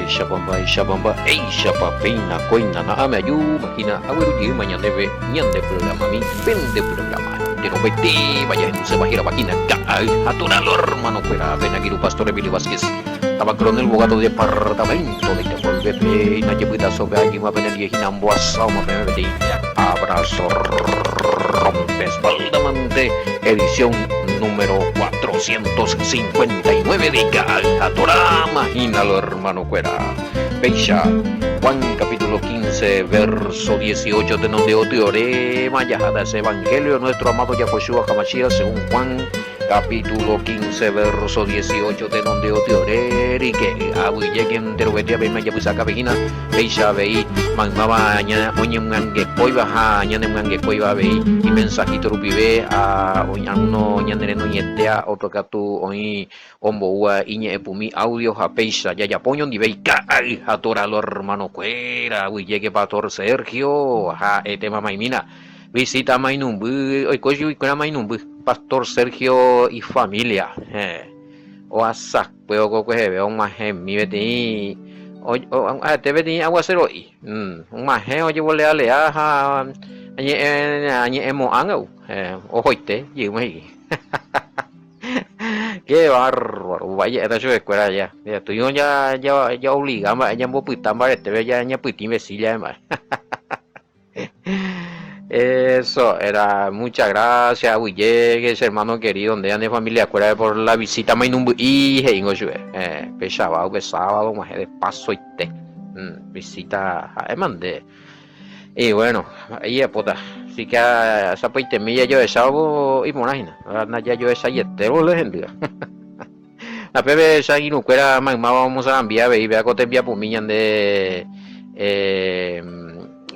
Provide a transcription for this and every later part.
Shabamba, Ei Shabapina, Coina, Amayu, Makina, Aweru, Mañaneve, Ñande programa, mi pende programa. De no vete, vaya en se bajira máquina, Aturalor, hermano, fuera, ven aquí, Pastor Emilio Vázquez. Estaba con el abogado de departamento de Tefolvete, y Nayepita sobre allí, más venir y Hinamboasa, más venir abrazo, rompes, baldamante, edición número 459 de Atorama, imagínalo, hermano, fuera. Beisha, Juan capítulo 15, verso 18, de donde teorema yajada ese evangelio de nuestro amado Yahushua Hamashiach según Juan capítulo 15, verso 18, de donde teorer y que abuye quien te lo veía ver me ya saca vegina Beisha veí mamaba añana oñe un angue coiba ha añane un angue coiba veí y mensajito rupibe a uno ñandere no yetea otro catu oí ombo ua iñe epumi audio a Beisha ya poño ni veika a toralo hermano cuera abuye que pastor Sergio a tema maimina visita Mainumbu, hoy cojo y con Mainumbu, Pastor Sergio y familia. O asa, puedo coger veo un maje mi veti, o te veti aguacero y un maje oye volé a leaja, añe emo angau, ojoite, y me qué bárbaro, vaya, era yo de escuela ya, tú ya obligaba, ya me putamba, te ve ya putin vesilla más. Eso era, muchas gracias, Willegues, hermano querido, donde ande familia, acuérdate por la visita, Mainumbu y Heingo Jue, sábado, más de paso y te, visita, mandé, y bueno, ahí es puta, así que esa milla yo de sábado y monágina, ahora ya yo esa yetero legendaria, la pepe esa y no cuera, más vamos a enviar, y vea que te envía por millan de,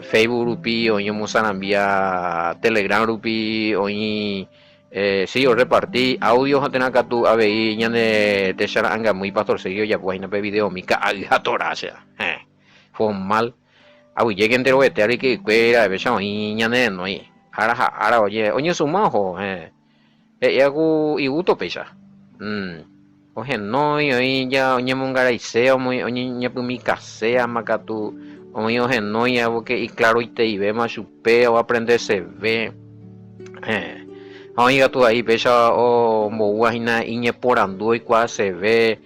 Facebook rupi o yo musanambia Telegram rupi o sí yo repartí audios a tener acá tu ABI ñane te shara anga muy pastor seguido ya pues no pe video mica algatora sea fue mal abu llegue entero vete ari que cuera be chamo ñane no y ara oye sumajo yagu iguto pesa oje no y ya oñe mungara iseo muy oñe ñapumi casea macatu omío genoia porque y claro y te ve más chupe o aprender se ve oiga tú ahí pesa o moguajina iñe por andu y cua se ve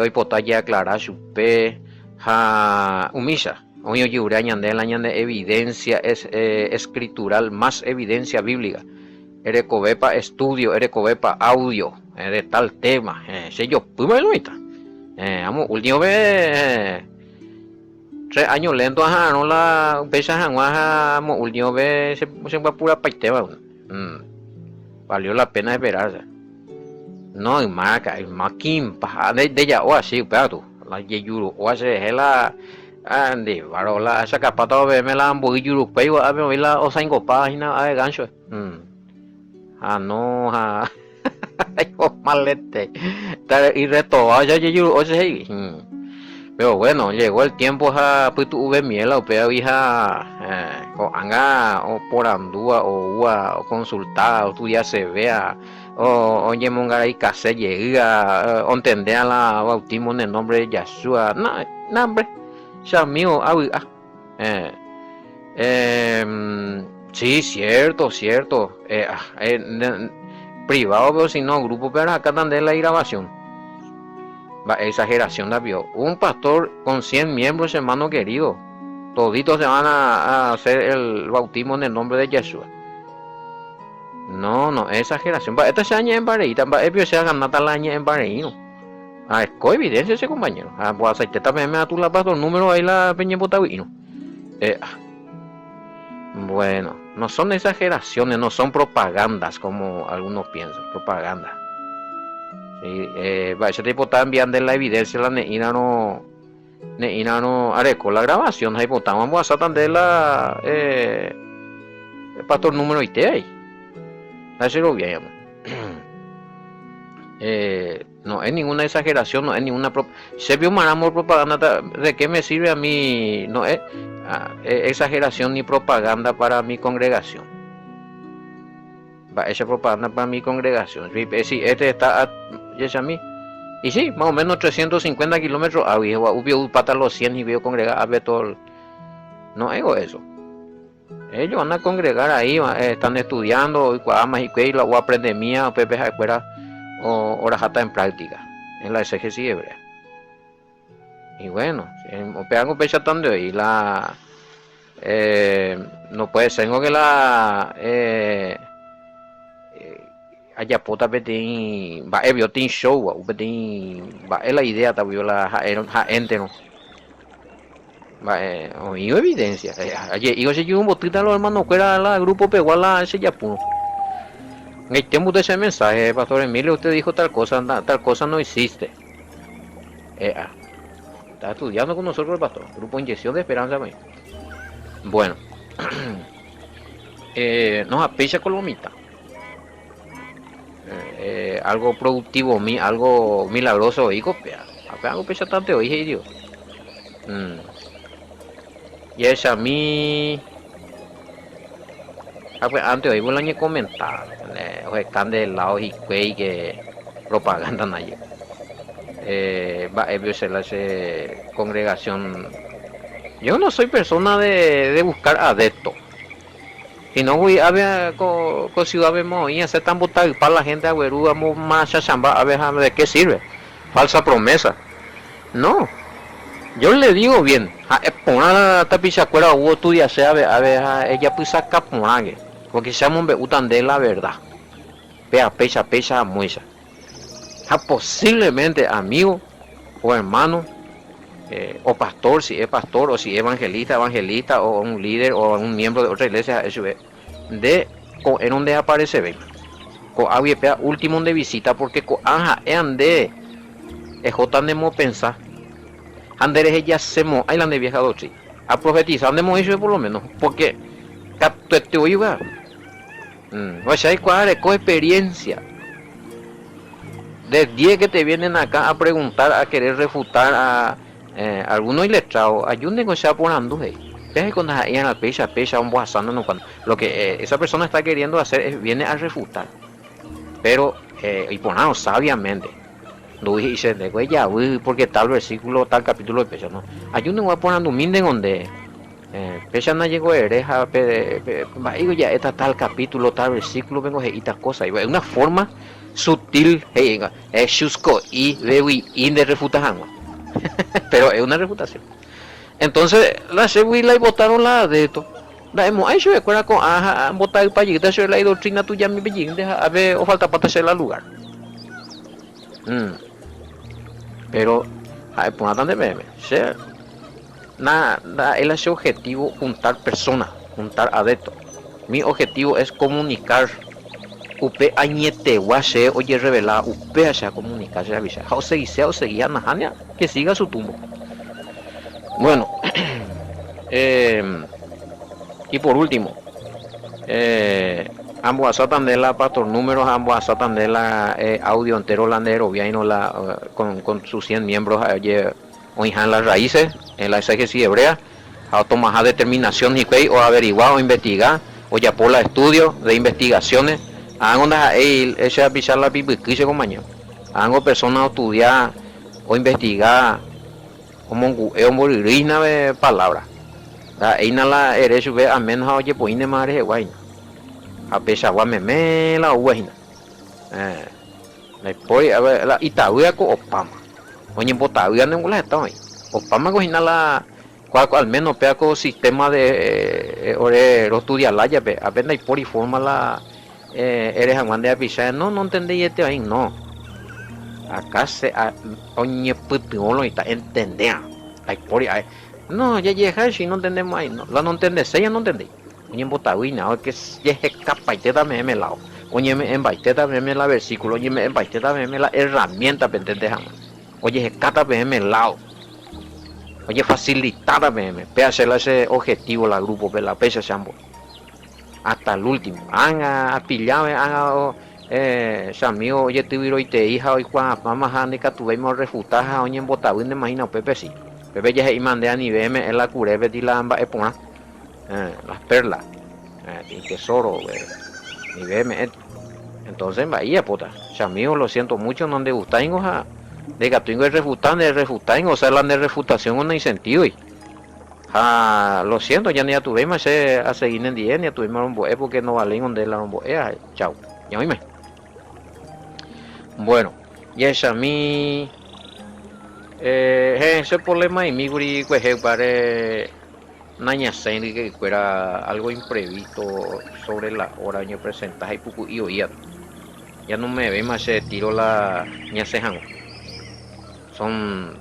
hoy potaya aclarar chupe ha umisa oío yura ñande la ñande evidencia es escritural más evidencia bíblica erecovepa estudio erecovepa audio de tal tema se yo pues lo está vamos último vez 3 años lento ajá no la pesa ajá mo último vez se va pura paiteba valió la pena esperarse no y marca el maquimpa de ya o así pero la yeyuro o hace la ande varola esa capata me la ambo yuru pero a ver la o sango página a gancho no malete y reto ya yeyuro o se pero bueno, llegó el tiempo a pues tu miel o pea hija o anga o por andúa o ua o consultar o tú ya se vea o oye mongaray case llega o entender a la bautismo en el nombre de Yeshua no hombre ya mío sí cierto privado pero si no grupo pero acá también la grabación exageración la vio. Un pastor con 100 miembros, hermano querido. Toditos se van a hacer el bautismo en el nombre de Yeshua. No, exageración. Esta se añe en pareíta, se hagan nata la añe en pareíno. Es coevidencia ese compañero. Pues aceite también me da tu la pastor número ahí la peña potavino. Bueno, no son exageraciones, no son propagandas como algunos piensan. Propaganda. Ese tipo está enviando la evidencia la neina no areco la grabación ahí vamos a sacar de la el pastor número 8 ahí así lo bien no es ninguna exageración no es ninguna se vio maramo propaganda de qué me sirve a mí no es exageración ni propaganda para mi congregación esa propaganda para mi congregación si este está a mí Y sí, más o menos 350 kilómetros había pata los 100 y veo congregar a ver todo. No hago eso. Ellos van a congregar ahí, están estudiando, y la voy a aprender mía, pepe escuela o orajata en práctica, en la exégesis hebrea. Y bueno, pegan pecha tanto y la no puede ser que la haya pota petin va evio tin show va es la idea ta viola ja ente no va oído evidencia ayer iba a ser un botita los hermanos que era la grupo pegó la ese yapu en el tiempo de ese mensaje pastor Emilio usted dijo tal cosa no existe está estudiando con nosotros el pastor grupo Inyección de Esperanza. Bueno, nos apecha colomita. Algo productivo, algo milagroso, hijo, algo pecha tanto hoy, Dios. Y esa a mí, antes hoy voy a comentar, o están de lado y que propaganda nadie. Va a ser la congregación. Yo no soy persona de buscar adeptos. Si no voy a ver con ciudad vemos y hacer tan botar para la gente a ver vamos más chamba a ver de qué sirve. Falsa promesa. No. Yo le digo bien, poner la tapizacuera o estudia sea a ver ella pues saca ponague, porque se llaman utan de la verdad. Vea pecha muesa. Posiblemente amigo o hermano o pastor, si es pastor o si es evangelista o un líder o un miembro de otra iglesia, eso es de en donde aparece ven con alguien último de visita porque con anja ande es jotan de mo pensar anderes ella semo hay la de vieja doctrina a profetizar andemos eso por lo menos porque te oiga o sea hay cuadra con experiencia de 10 que te vienen acá a preguntar a querer refutar a algunos iletrados ayuden con esa por anduve es cuando ahí en la pecha un boazando no cuando lo que esa persona está queriendo hacer es viene a refutar pero y ponado sabiamente no dice de huella porque tal versículo tal capítulo de pecha no ayuden a poner minden donde pecha no llegó hereja digo ya esta tal capítulo tal versículo vengo y estas cosas es una forma sutil es chusco y de refutación pero es una refutación. Entonces la seguila y votaron la de esto la hemos hecho de acuerdo con votar el país de la doctrina tuya mi bellín deja a ver o falta para hacerla lugar pero por nada de verme nada es ese objetivo juntar personas juntar adeptos mi objetivo es comunicar upe añete guache oye revelar upe a comunicar se avisa o seguía najania que siga su tumbo. Bueno, y por último, ambos asatan de la pastor números, ambos asatan de la audio entero landero, bien con sus 100 miembros, hoy en las raíces, en la exégesis hebrea, a tomar determinación y o averiguar o investigar, o ya por la estudio de investigaciones, hagan ese avisar la biblia que se compañero, hagan personas estudiar o investigar como una de palabras ahí la eres ve a menos oye pues ine madre guay a pesar me la guay la poi a ver la Itaúa con Opama oye Itaúa no la está ahí Opama cogina la cual al menos pega con sistema de ore estudia la ya a ver la por y forma la eres aguante de avisar no entendí este ahí no acá se oye puto está entender hay por ahí no ya llega si no entendemos ahí no la no entendés ella no entendí oye botaguina o que ya es capa y te dame me lado oye me embaite dame la versículo oye me embaite dame la herramienta pendiente jamás oye es cata me lado oye facilitar me hacer ese objetivo la grupo la pesa chambo hasta el último han pillado Samio oye tuvieron y te hija hoy cuando mamá handicap tuvimos refutaja oye en botaguín de imagina Pepe sí Pepe ya se mandé a nivel en la cureve de la amba epona las perlas el tesoro nivel entonces vaya puta Samio lo siento mucho no te gusta de que tengo de refutar, o sea, la de refutación no hay sentido. Lo siento, ya ni a tu vez más a seguir en día, ni a tu vez más porque no valen donde la romboea. Chao, ya me. Bueno, ya es a mí. Ese problema y mi guri, pues, para Naña Senri que fuera algo imprevisto sobre la hora de presentar y poco y oía. Ya no me ve más se tiro la ñasejan. Son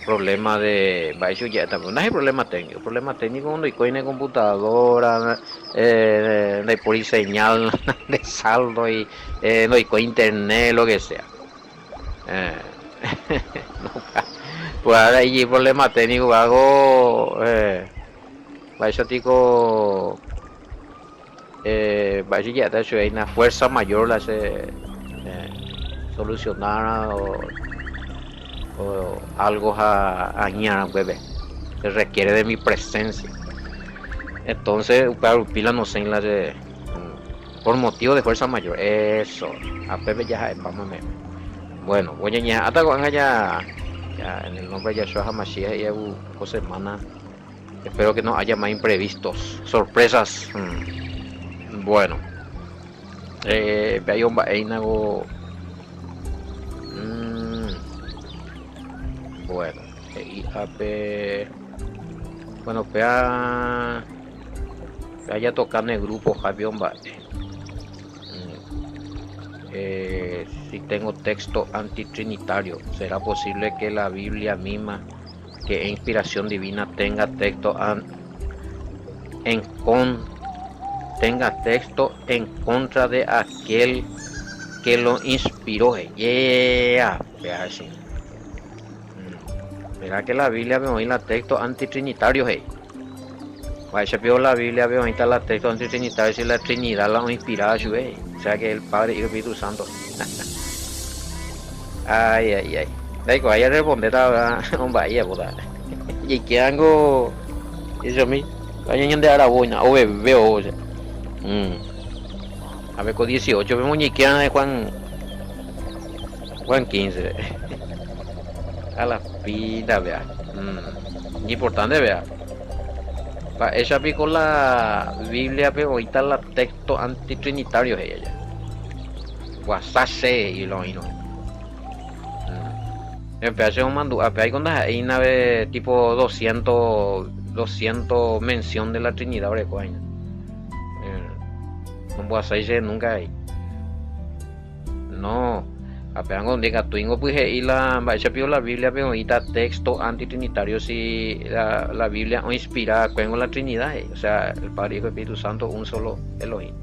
problemas de baixo ya también. No hay problema técnico cuando hay en computadora, no hay por señal de saldo y no hay internet, lo que sea. No, pues ahora hay problema técnico, hago baixo tico baixo ya de hecho hay una fuerza mayor la se solucionar o algo a ñar bebé se requiere de mi presencia, entonces para pila no sé en la de por motivo de fuerza mayor eso a bebé ya vamos. Bueno, voy a ñar hasta cuando ya en el nombre de Yahshua HaMashiach y a semana. Espero que no haya más imprevistos, sorpresas. Bueno, hay un bainago. Bueno, bueno, vaya tocando el grupo Javier si tengo texto antitrinitario, ¿será posible que la Biblia misma, que es inspiración divina, tenga texto en contra de aquel que lo inspiró? Vea así. Verá que la Biblia veo en la texto antitrinitario, Vaya veo la Biblia veo ahí está la texto antitrinitario si la Trinidad la inspirada, o sea que el Padre y el Espíritu Santo. Ay. Đây có ai responder ta ông bảy ya boda. Y que algo eso mi. Hay gente ahora buena o veo. A ver con 18 vemos ni que de Juan 15. A la vida vea. Importante vea. Ella vi con la Biblia pero ahorita la texto antitrinitario ella. Guasase y lo ino. Empecé un mando, hay cuando hay nave tipo 200 mención de la Trinidad de coña. No voy a hacer nunca hay. No, apenas cuando diga twingo pues y la Biblia pero ahorita texto antitrinitario si la Biblia o inspira con la Trinidad, o sea, el Padre y el Espíritu Santo un solo Elohim.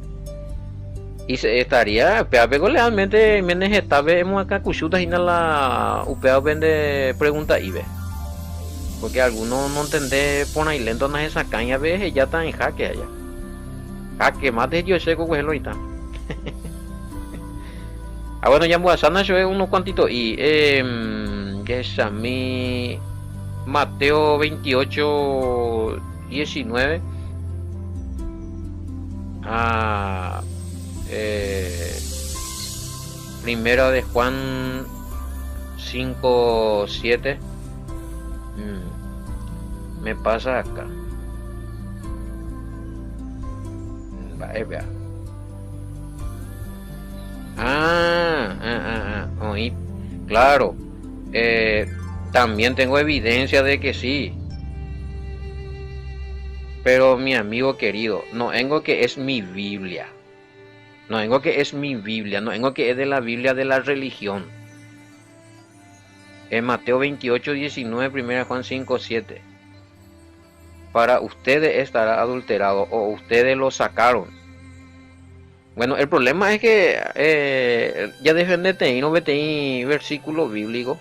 Y se estaría pero realmente menes esta vez hemos acá cuchutas y la upea vende pregunta y ve porque algunos no entender por ahí lento na esa caña ve ya está en jaque allá más de yo sé cómo es lo ahorita. Bueno ya voy a sanar yo unos cuantitos y que es a mí Mateo 28:19 primera de Juan 5:7 me pasa acá. Vea. Oí, claro. También tengo evidencia de que sí. Pero mi amigo querido, no vengo que es mi Biblia. No vengo que es mi Biblia, no vengo que es de la Biblia de la religión. En Mateo 28:19, 1 Juan 5:7. Para ustedes estará adulterado o ustedes lo sacaron. Bueno, el problema es que ya defendete y no vete versículo bíblico.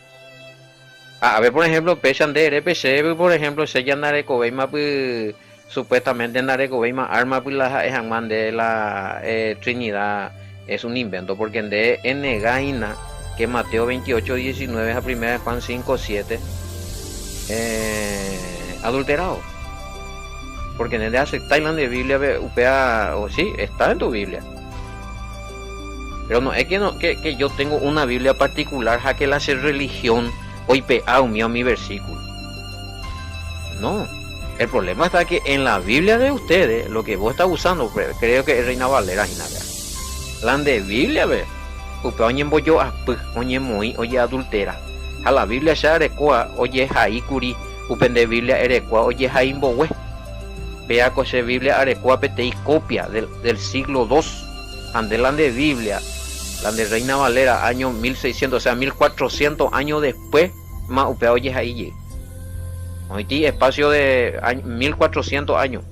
A ver, por ejemplo, pechan de RPC, por ejemplo, se llama de Cobeima, pues supuestamente Nareco Beima arma pues la Hanman de la Trinidad es un invento porque en de Gaina que Mateo 28:19 a 1 Juan 5:7 adulterado porque en el de aceptar de Biblia upea o sí está en tu Biblia Pero no es que, que yo tengo una Biblia particular, ja que la hace religión, hoy peao mío mi versículo. No, el problema está que en la Biblia de ustedes, lo que vos estás usando, creo que es Reina Valera, la de Biblia, ve, upe oñe boyo aspu, oñe muy, oye adultera. A la Biblia ya arecoa, oye jaicuri, upen de Biblia arecoa, oye jaimbowe. Vea coche Biblia arecoa petei copia del siglo II, andelan de Biblia, la de Reina Valera, año 1600, o sea, 1400 años después, más upe oye jaiye. Hoy ti espacio de 1400 años.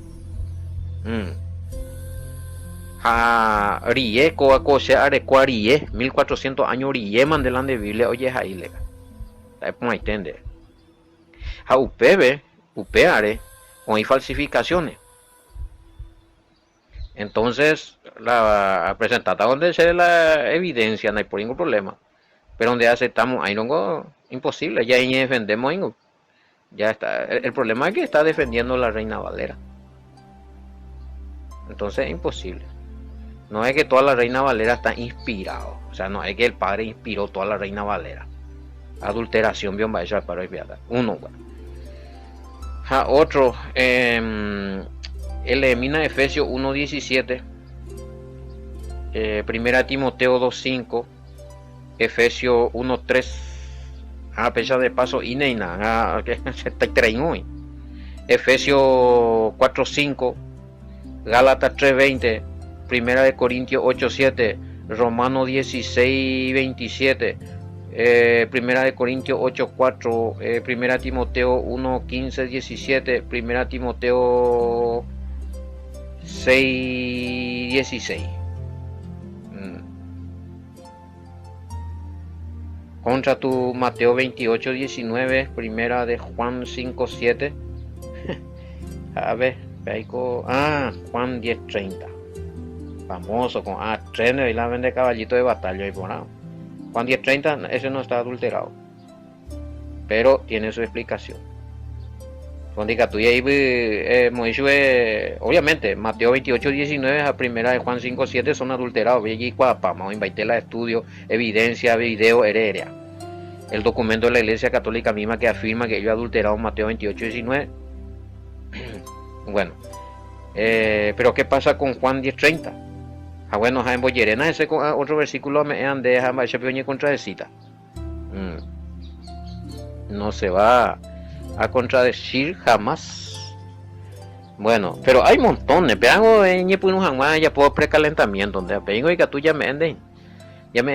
Rie coa coche arecoa rie, 1400 años rie mandelan de Biblia oye jaile. ¿Cómo entender? A upebe, upeare, o hay falsificaciones. Entonces, la presentada donde se la evidencia, no hay por ningún problema. Pero donde aceptamos, ahí no, imposible, ya ahí defendemos, ya está. El problema es que está defendiendo la Reina Valera. Entonces es imposible. No es que toda la Reina Valera está inspirado. O sea, no es que el padre inspiró toda la Reina Valera. Adulteración, bien vaya para uno. Otro, elimina Efesios 1:17, Primera Timoteo 2:5, Efesios 1:3, pecha de paso ineina, que se está trayendo hoy. Efesios 4:5, Gálatas 3:20, Primera de Corintios 8:7, Romanos 16:27, Primera de Corintios 8:4, Primera Timoteo 1:15-17, Primera Timoteo 6:16. Contra tu Mateo 28:19, Primera de Juan 5:7. A ver, Juan 10:30. Famoso con trenes y la vende caballito de batalla y por nada. Juan 10:30, ese no está adulterado, pero tiene su explicación. Obviamente, Mateo 28:19 a Primera de Juan 5:7 son adulterados. Vamos a la estudio, evidencia, video, heredia. El documento de la Iglesia Católica misma que afirma que ellos adulteraron Mateo 28:19. Bueno, pero ¿qué pasa con Juan 10:30? Bueno, en Boyerena ese otro versículo me han dejado contra de cita. No se va a contradecir jamás. Bueno, pero hay montones. Pero ya puedo precalentamiento. Donde vengo y que tú ya me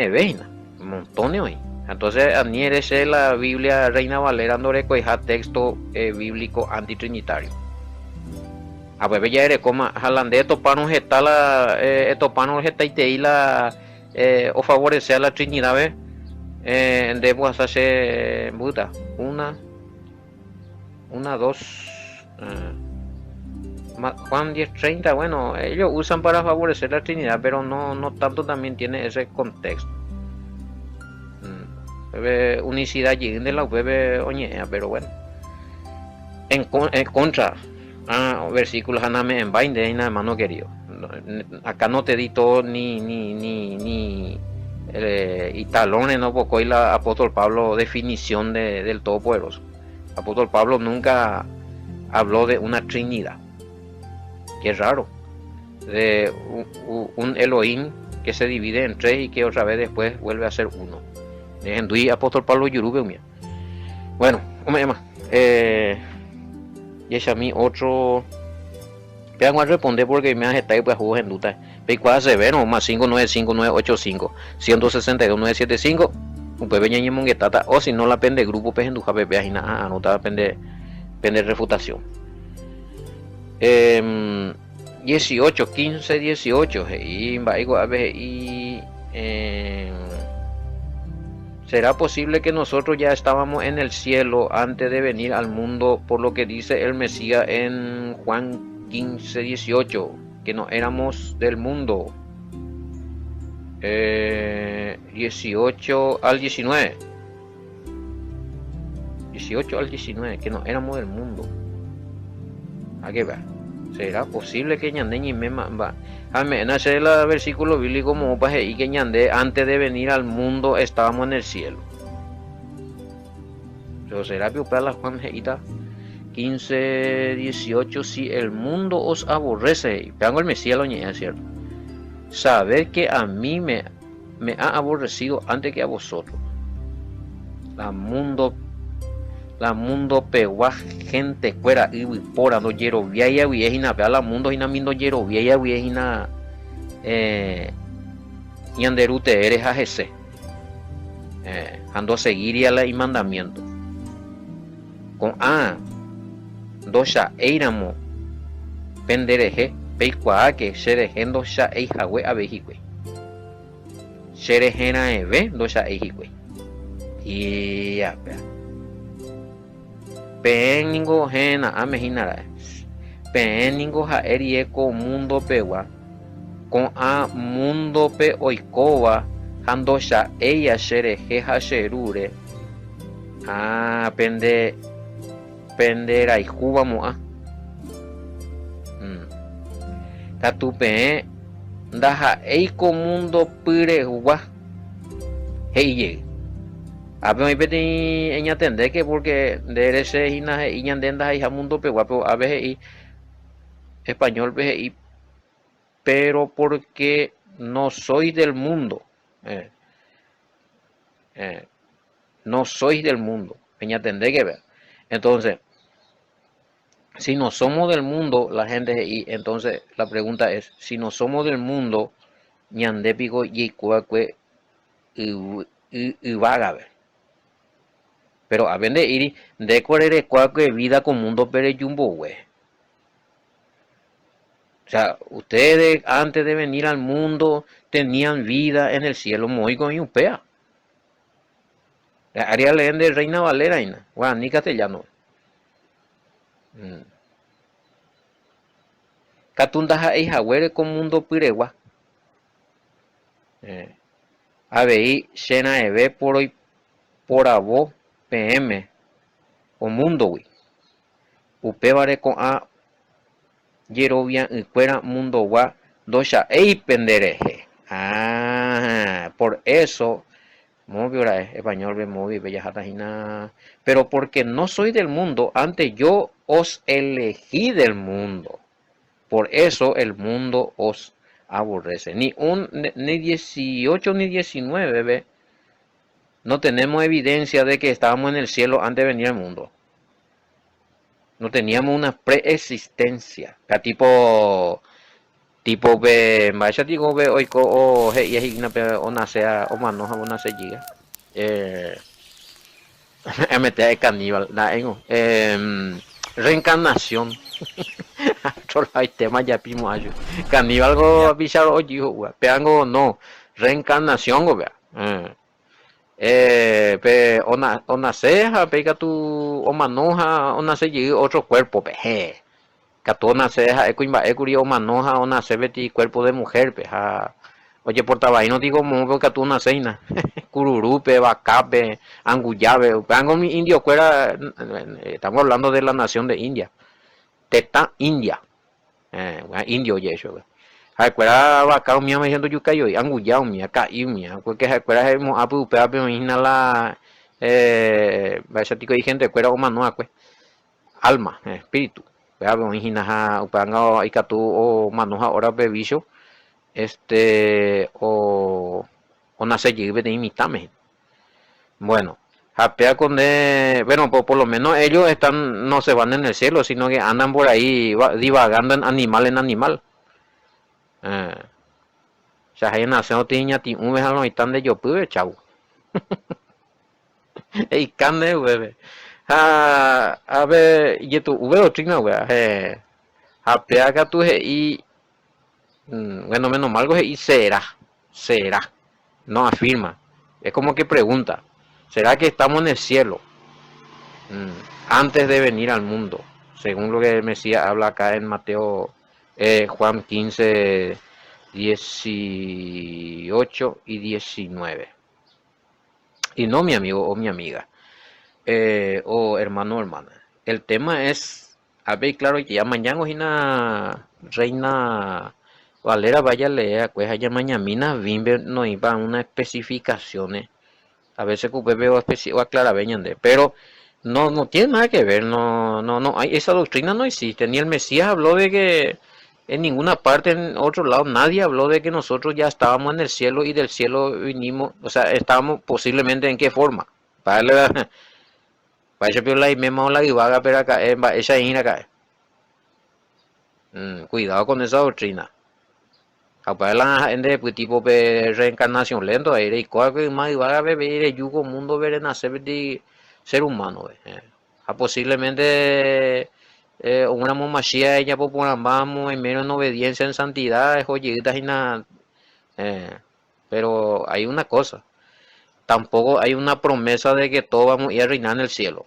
veis. Montones hoy. Entonces, aniérese la Biblia Reina Valera Noreco y texto bíblico antitrinitario. A ver, ya eres como jalande topanos está la y la o favorecer a la Trinidad, ¿ves? Debemos hacer Buda una, dos. Juan 10:30, bueno, ellos usan para favorecer la Trinidad, pero no tanto también tiene ese contexto. Unicidad allí de la web oñea, pero bueno. En contra. Versículos aname en vain de hermano querido. Acá no te editó ni y talones no poco y la apóstol Pablo definición del Todopoderoso. Apóstol Pablo nunca habló de una Trinidad. Qué raro. De un Elohim que se divide en tres y que otra vez después vuelve a ser uno. Dejen apóstol Pablo Yurube. Bueno, ¿cómo se llama? Y es a mí otro. Vean a responder porque me hace estar pues juegos en duda. P4 se ven o más 595-985 162-975. Un pequeño y monguetata. O si no la pende grupo pues en tu JPP y nada. Anotada pende refutación. 18, 15, 18. Y ¿será posible que nosotros ya estábamos en el cielo antes de venir al mundo, por lo que dice el Mesías en Juan 15, 18, que no éramos del mundo? 18 al 19. 18 al 19, que no éramos del mundo. ¿A qué va? ¿Será posible que ñande y me va? Amén. Hacer el versículo bíblico como paje y que ñande antes de venir al mundo estábamos en el cielo. Pero será que para la Juan Geita 15:18, si el mundo os aborrece, y pegan el Mesías lo ñe, es cierto. Saber que a mí me ha aborrecido antes que a vosotros. La mundo pegua gente fuera y pora no yero viaya viejina vea la mundo hina mindo yero viaya viejina y anderute eres a jese ando a seguir y a la y mandamiento con dosha eiramo pendereje peikua que serejendo sha eijahue abejikue serejena eve dosha eijikue y ya vea peningo hena amejinara peningo ha erie ko mundo pewa con a mundo pe oikoba handosha ella shereje hasherure pendera y juba moa tatupe ndaja eiko mundo pire huwa heye a ver, me ella entender que porque de ese y ñandenda y mundo pe guapo a veces y español veces y pero porque no soy del mundo no sois del mundo ella entender que ver entonces si no somos del mundo la gente y entonces la pregunta es si no somos del mundo ñandepico y cuaque y vaga ver pero a vender ir de correr cualquier vida con mundo pere jumbo güey. O sea, ustedes antes de venir al mundo tenían vida en el cielo muy con upea. Haría leer de Reina Valera y bueno, ni castellano. Catunda e jagüere con mundo piregua. A ver, llena de ve por hoy por abo PM o mundo güey. Upevare con a Yerovia y fuera mundo gua dosha ei pendereje. Por eso móvil español ve móvil bella jatajina. Pero porque no soy del mundo, antes yo os elegí del mundo. Por eso el mundo os aborrece. Ni 18 ni 19 ve. No tenemos evidencia de que estábamos en el cielo antes de venir al mundo. No teníamos una preexistencia. Tipo be vaya digo be hoy o he igna pe o nasea o mano o nace llega. MT de caníbal, reencarnación. Solo hay tema ya pimo ayo. Caníbal go bicharo oji ho, peango no. Reencarnación go vea. Pe ona ceja, pega tu o manoja, ona se llega otro cuerpo, pe. Catona ceja, ecuimba, ecuri o manoja, ona se beti cuerpo de mujer, pe. Oye, portabaí no digo mongo catuna ceina. Cururupe, bacape, anguyabe, pango mi indio fuera, estamos hablando de la nación de India. Teta India. Indio y eso. Haikuera bacao mía me diciendo yucayo y anguyao mía caí mía porque haikuera hemos apu pepe imagina la vaya tico y gente fuera o mano acue alma espíritu pepe imagina ha upanga ikatu o manoja ahora bebicho o nace llegue de imitame bueno japea con bueno por lo menos ellos están no se van en el cielo sino que andan por ahí divagando en animal sea, hay nación tiña ti un vez y tan de yo pude chau. Y cande bebé. A ver, y tu veo trina wea. A peaga tu y bueno, menos mal y será. No afirma. Es como que pregunta, ¿será que estamos en el cielo antes de venir al mundo? Según lo que el Mesías habla acá en Mateo Juan 15 18 y 19. Y no mi amigo o mi amiga, o hermano o hermana. El tema es A ver, claro, que ya mañana es una reina Valera vaya a leer, pues allá mañana Vimber no iba a unas especificaciones. A veces que veo o aclara de, pero no tiene nada que ver, no hay, esa doctrina no existe, ni el Mesías habló de que en ninguna parte, en otro lado, nadie habló de que nosotros ya estábamos en el cielo y del cielo vinimos, o sea, estábamos posiblemente en qué forma. Para la, para ese la y me la divaga, pero acá, esa es acá. Cuidado con esa doctrina. Apa la gente pues tipo de reencarnación lento ahí cual que más va a beber yugo mundo ver nacer de ser humano posiblemente una momashia ella por vamos en menos en obediencia en santidad es joyitas y nada pero hay una cosa tampoco hay una promesa de que todos vamos a ir a reinar en el cielo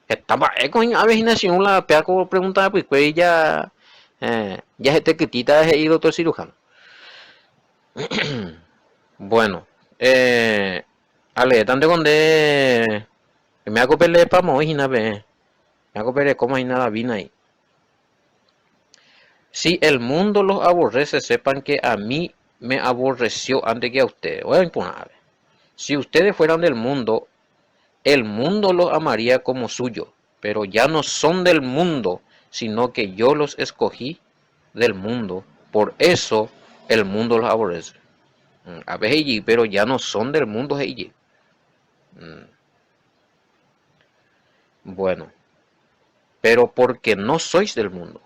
estaba con a veces nació la peaco preguntaba pues ella ya este que tita es el doctor cirujano. Bueno, ale, tanto con de me hago pele pa mo hina be. Me hago pele como hina vina ahí. Si el mundo los aborrece, sepan que a mí me aborreció antes que a ustedes. Bueno, si ustedes fueran del mundo, el mundo los amaría como suyo, pero ya no son del mundo, sino que yo los escogí del mundo. Por eso el mundo los aborrece. A veces, pero ya no son del mundo. Bueno, pero porque no sois del mundo.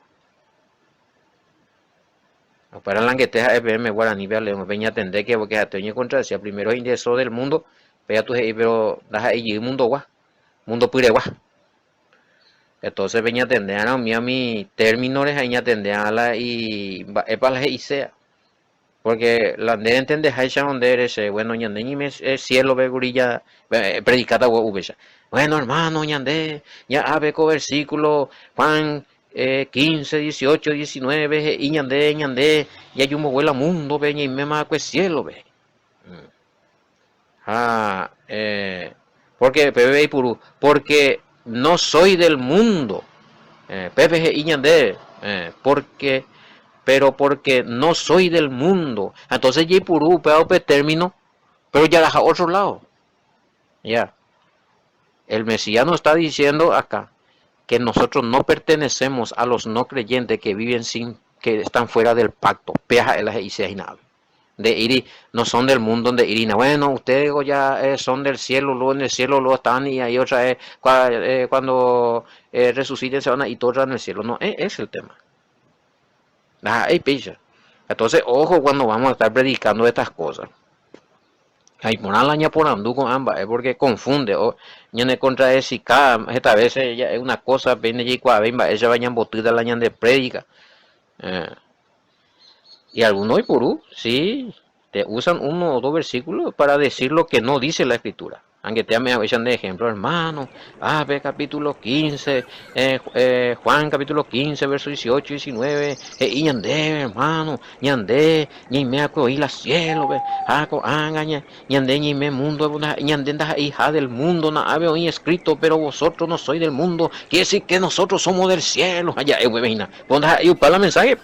Para la que te FM Guaraní León peña atender que porque atoñe contra si primero ingresó del mundo, pero das ahí mundo gua, mundo pire gua. Entonces peña atender a mi términos ahí atender a la y para la y sea. Porque la de entender hay donde eres bueno ñande ni me cielo ve gurilla predicata ubecha. Bueno hermano ñande ya abeco versículo Juan 15, 18, 19 y ñande ya yo me vuela mundo ve y me ma pues cielo ve. Porque Pepe y Puru porque no soy del mundo. Pepe y ñande porque pero porque no soy del mundo. Entonces ya purú, pero término, pero ya deja otro lado. Ya. El Mesías nos está diciendo acá que nosotros no pertenecemos a los no creyentes que viven sin, que están fuera del pacto. Peja el de Iri, no son del mundo de Irina. Bueno, ustedes ya son del cielo, luego en el cielo lo están y hay otra vez cuando resuciten se van a ir todos en el cielo. No, es el tema. Hay pilla. Entonces, ojo cuando vamos a estar predicando estas cosas. Hay ponerla por andú con ambas, es porque confunde. O ñane contra ese esta vez es una cosa, viene y cuadrimba, ella vayan botida la ñan de predica. Y algunos y purú, sí, te usan uno o dos versículos para decir lo que no dice la escritura. Aunque te me echan de ejemplo, hermano, ve capítulo 15, Juan capítulo 15, verso 18 y 19, y ñande, hermano, ñande, ni me acoí la cielo, ñande, ni me mundo, ñande, hija del mundo, na ave oí escrito, pero vosotros no sois del mundo, quiere decir que nosotros somos del cielo, allá, weina, ponda ahí para el mensaje,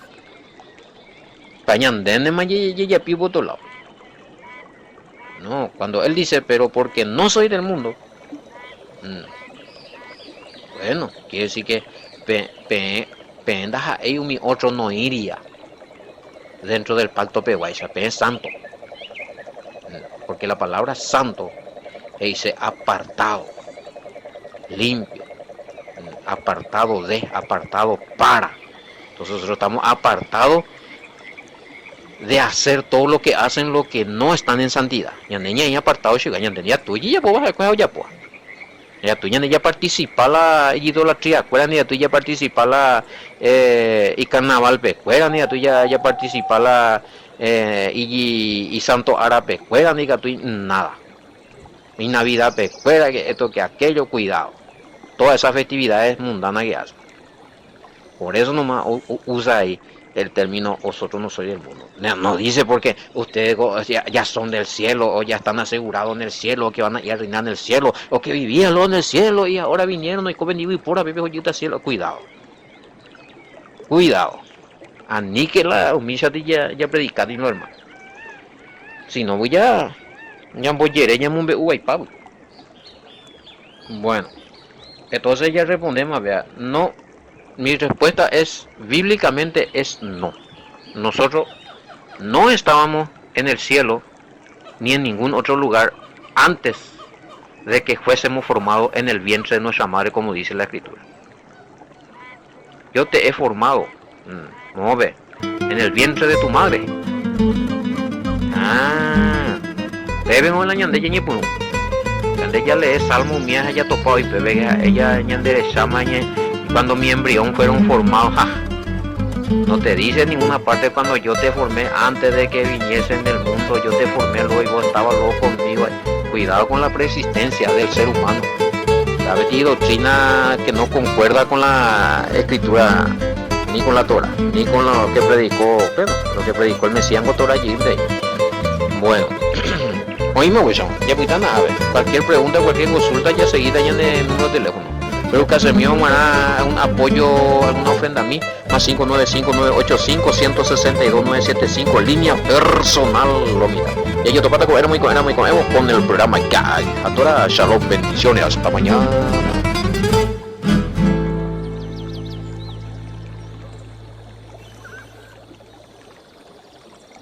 para ñande, ya pivo otro lado. No, cuando él dice, pero porque no soy del mundo, bueno, quiere decir que pendaja mi otro no iría dentro del pacto peguaisa, es santo, porque la palabra santo dice apartado, limpio, apartado de, apartado para. Entonces nosotros estamos apartados de hacer todo lo que hacen los que no están en santidad. Ya niña ya apartado ya tuya ya pues vas a ya pues. Ya tuya ya participa la idolatría, cuera ni ya tuya participa la y carnaval pecuera ni ya tuya ya participa la y santo árabe cuera ni que tú nada. Y Navidad pecuera que esto que aquello cuidado. Todas esas festividades mundanas que hacen. Por eso nomás usa ahí el término vosotros no sois del mundo. No dice porque ustedes ya son del cielo, o ya están asegurados en el cielo, o que van a ir a reinar en el cielo, o que vivían en el cielo y ahora vinieron y comen y pura bebé joyita cielo. Cuidado. Cuidado. Aníquela, humíllate ya predicar y no, hermano. Si no voy ya voy ya me uy pablo. Bueno, entonces ya respondemos, vea, no, mi respuesta es, bíblicamente es no. Nosotros no estábamos en el cielo ni en ningún otro lugar antes de que fuésemos formados en el vientre de nuestra madre, como dice la escritura. Yo te he formado, no ve, en el vientre de tu madre. Bebe en la ñande ya ñepunu. Cuando ella lee salmo mía ella topado y bebe ella ñande llama y cuando mi embrión fueron formados, no te dice en ninguna parte cuando yo te formé antes de que viniesen del mundo, yo te formé luego y vos estabas luego conmigo. Cuidado con la persistencia del ser humano. ¿Sabes qué doctrina que no concuerda con la escritura, ni con la Torah, ni con lo que predicó, bueno, lo que predicó el Mesías Torah Yimde? Bueno, oíme, güey, ya puedan a ver, cualquier pregunta, cualquier consulta, ya seguida ya en el número de teléfono. Pero que se me un apoyo, alguna ofrenda a mí, más 595-985-162-975, línea personal, lo mira. Y yo topata con muy con el programa, a toda Shalom, bendiciones, hasta mañana.